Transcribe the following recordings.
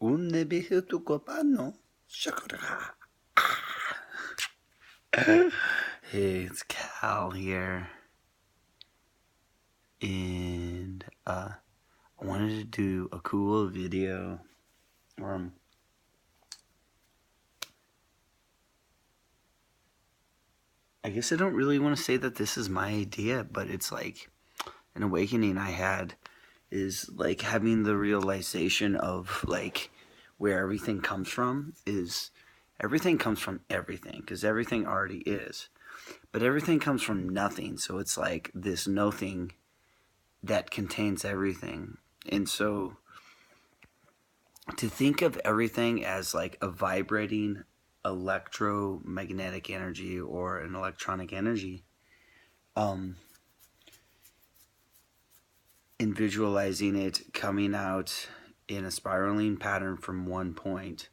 Un tu copano. Hey, it's Cal here. And I wanted to do a cool video. I guess I don't really want to say that this is my idea, but it's like an awakening I had is like having the realization of like where everything comes from is everything comes from everything because everything already is, but everything comes from nothing, so it's like this nothing that contains everything. And so to think of everything as like a vibrating electromagnetic energy or an electronic energy, um, and visualizing it coming out in a spiraling pattern from one point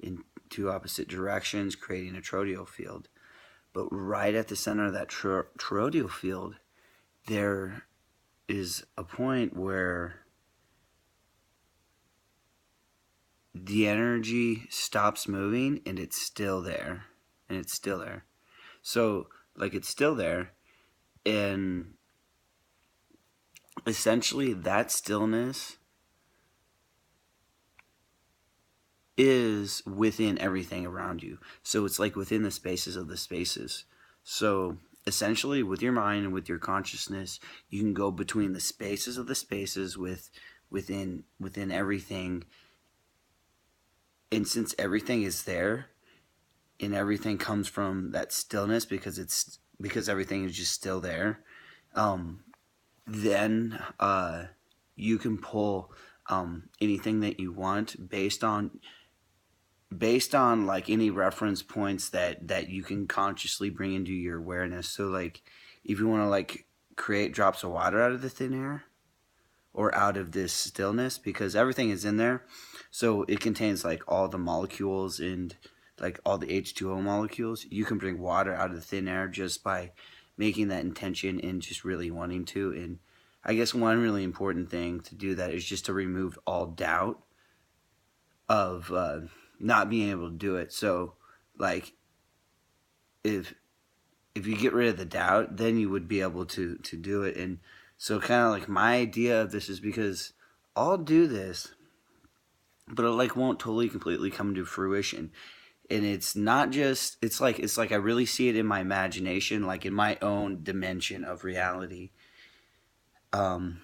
in two opposite directions, creating a toroidal field. But right at the center of that toroidal field, there is a point where the energy stops moving and it's still there. And it's still there. So, like, it's still there. And essentially, that stillness is within everything around you. So it's like within the spaces of the spaces. So essentially, with your mind and with your consciousness, you can go between the spaces of the spaces within everything. And since everything is there, and everything comes from that stillness because everything is just still there, then you can pull anything that you want based on like any reference points that you can consciously bring into your awareness. So like if you want to like create drops of water out of the thin air or out of this stillness, because everything is in there, so it contains like all the molecules and like all the H2O molecules. You can bring water out of the thin air just by making that intention and just really wanting to. And I guess one really important thing to do that is just to remove all doubt of not being able to do it. So like if you get rid of the doubt, then you would be able to do it. And so kind of like my idea of this is because I'll do this, but it like won't totally completely come to fruition. And it's not just it's like I really see it in my imagination, like in my own dimension of reality. And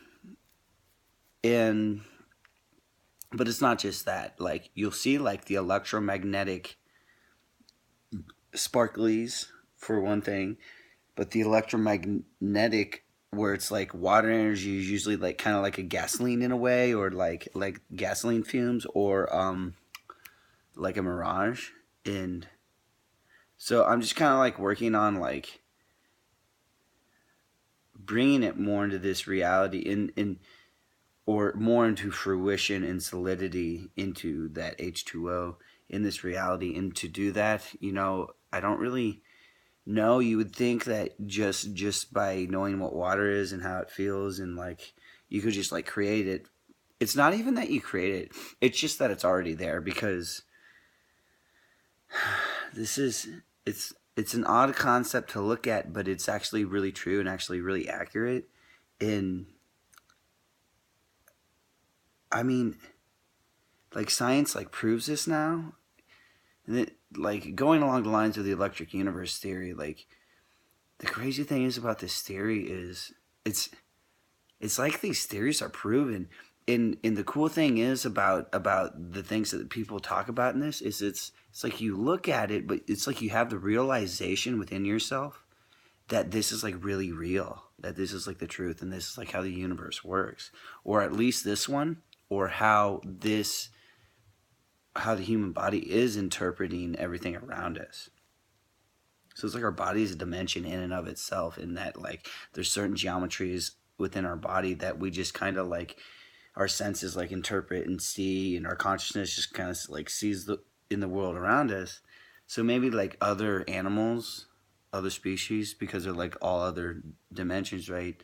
but it's not just that. Like you'll see like the electromagnetic sparklies for one thing, but the electromagnetic where it's like water energy is usually like kind of like a gasoline in a way, or like gasoline fumes, or like a mirage. And so I'm just kind of like working on like bringing it more into this reality in or more into fruition and solidity into that H2O in this reality. And to do that, I don't really know. You would think that just by knowing what water is and how it feels, and like you could just like create it. It's not even that you create it. It's just that it's already there, because it's an odd concept to look at, but it's actually really true and actually really accurate. And I mean, like science like proves this now. And it, like going along the lines of the electric universe theory, like the crazy thing is about this theory is it's like these theories are proven. And the cool thing is about the things that people talk about in this is it's like you look at it, but it's like you have the realization within yourself that this is like really real, that this is like the truth, and this is like how the universe works, or at least this one, or how the human body is interpreting everything around us. So it's like our body is a dimension in and of itself, in that like there's certain geometries within our body that we just kind of like our senses like interpret and see, and our consciousness just kind of like sees in the world around us. So maybe like other animals, other species, because they're like all other dimensions, right?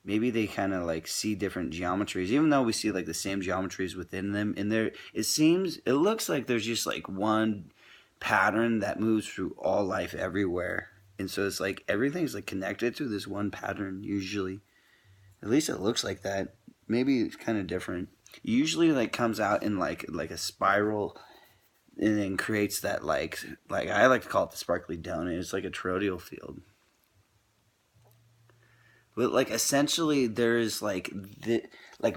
maybe they kind of like see different geometries, even though we see like the same geometries within them. And there, it looks like there's just like one pattern that moves through all life everywhere. And so it's like everything's like connected to this one pattern usually. At least it looks like that. Maybe it's kind of different. It usually like comes out in like a spiral and then creates that like I like to call it the sparkly donut. It's like a toroidal field. But like essentially there's like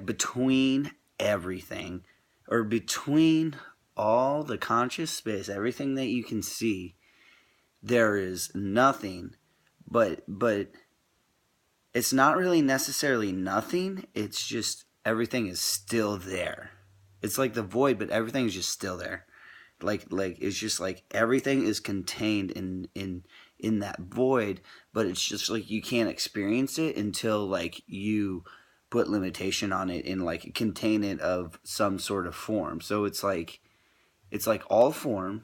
between everything or between all the conscious space, everything that you can see, there is nothing but it's not really necessarily nothing. It's just everything is still there. It's like the void, but everything is just still there. Like it's just like everything is contained in that void, but it's just like you can't experience it until like you put limitation on it and like contain it of some sort of form. So it's like all form,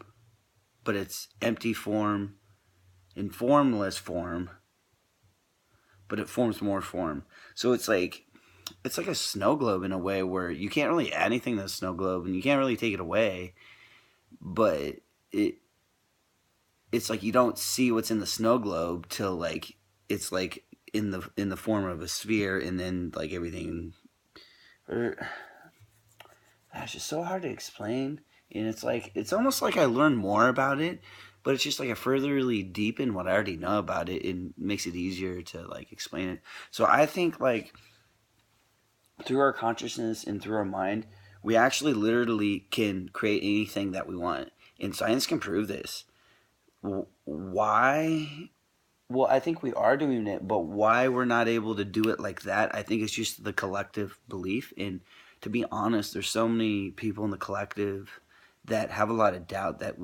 but it's empty form and formless form, but it forms more form. So it's like a snow globe in a way where you can't really add anything to the snow globe and you can't really take it away, but it it's like you don't see what's in the snow globe till like it's like in the form of a sphere, and then like everything. It's just so hard to explain, and it's like it's almost like I learn more about it, but it's just like I furtherly deepen what I already know about it and makes it easier to like explain it. So I think like through our consciousness and through our mind, we actually literally can create anything that we want, and science can prove this. Why? Well, I think we are doing it, but why we're not able to do it like that, I think it's just the collective belief. And to be honest, there's so many people in the collective that have a lot of doubt that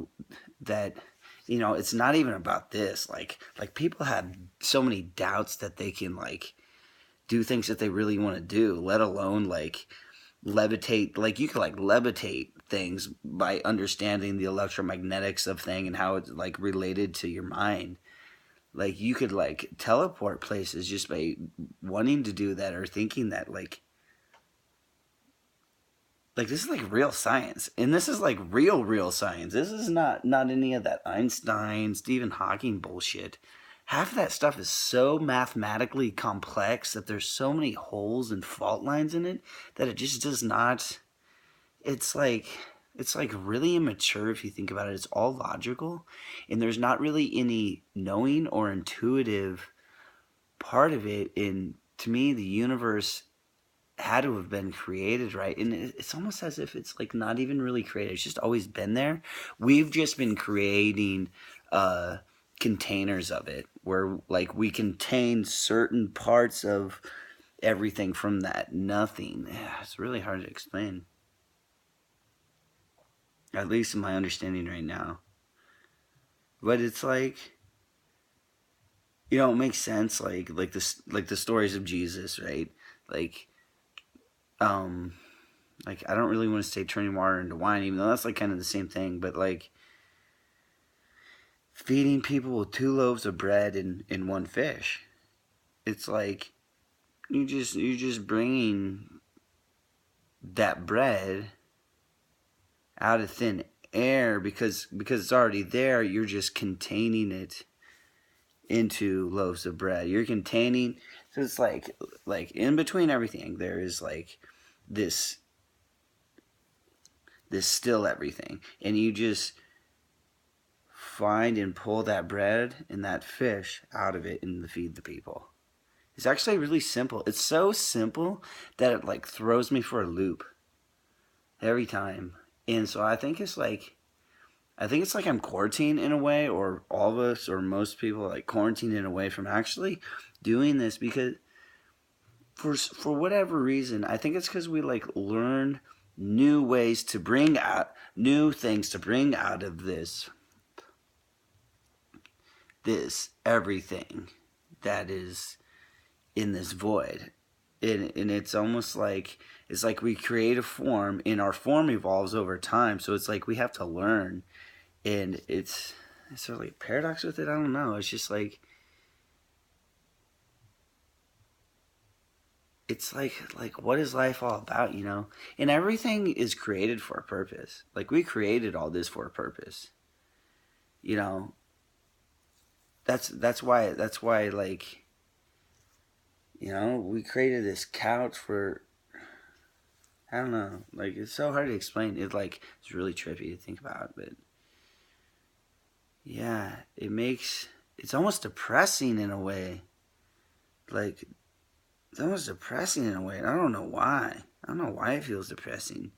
it's not even about this. Like people have so many doubts that they can like do things that they really want to do, let alone like levitate. Like you could like levitate things by understanding the electromagnetics of thing and how it's like related to your mind. Like you could like teleport places just by wanting to do that or thinking that like this is like real science, and this is like real science. This is not any of that Einstein, Stephen Hawking bullshit. Half of that stuff is so mathematically complex that there's so many holes and fault lines in it that it just does not. It's like really immature if you think about it. It's all logical, and there's not really any knowing or intuitive part of it. And to me, the universe had to have been created, right? And it's almost as if it's like not even really created. It's just always been there. We've just been creating containers of it, where like we contain certain parts of everything from that nothing. It's really hard to explain. At least in my understanding right now. But it's like it makes sense like this like the stories of Jesus, right? Like um like I don't really want to say turning water into wine, even though that's like kind of the same thing, but like feeding people with 2 loaves of bread and one fish. It's like you're just bringing that bread out of thin air because it's already there. You're just containing it into loaves of bread. You're containing, so it's like in between everything there is like this still everything, and you just find and pull that bread and that fish out of it and feed the people. It's actually really simple. It's so simple that it like throws me for a loop every time. And so I think it's like I'm quarantined in a way, or all of us, or most people, like quarantined in a way from actually doing this, because for whatever reason, I think it's because we like learn new ways to bring out new things to bring out of this everything that is in this void. And it's almost like we create a form, and our form evolves over time. So it's like we have to learn, and it's sort of like a paradox with it. I don't know. It's just like it's like what is life all about, you know? And everything is created for a purpose. Like we created all this for a purpose. You know, that's why like, you know, we created this couch for, I don't know, like it's so hard to explain. It's really trippy to think about, but yeah, it's almost depressing in a way. Like it's almost depressing in a way. And I don't know why. I don't know why it feels depressing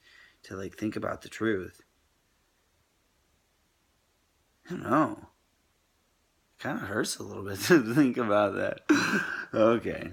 to like think about the truth. I don't know. It kind of hurts a little bit to think about that. Okay.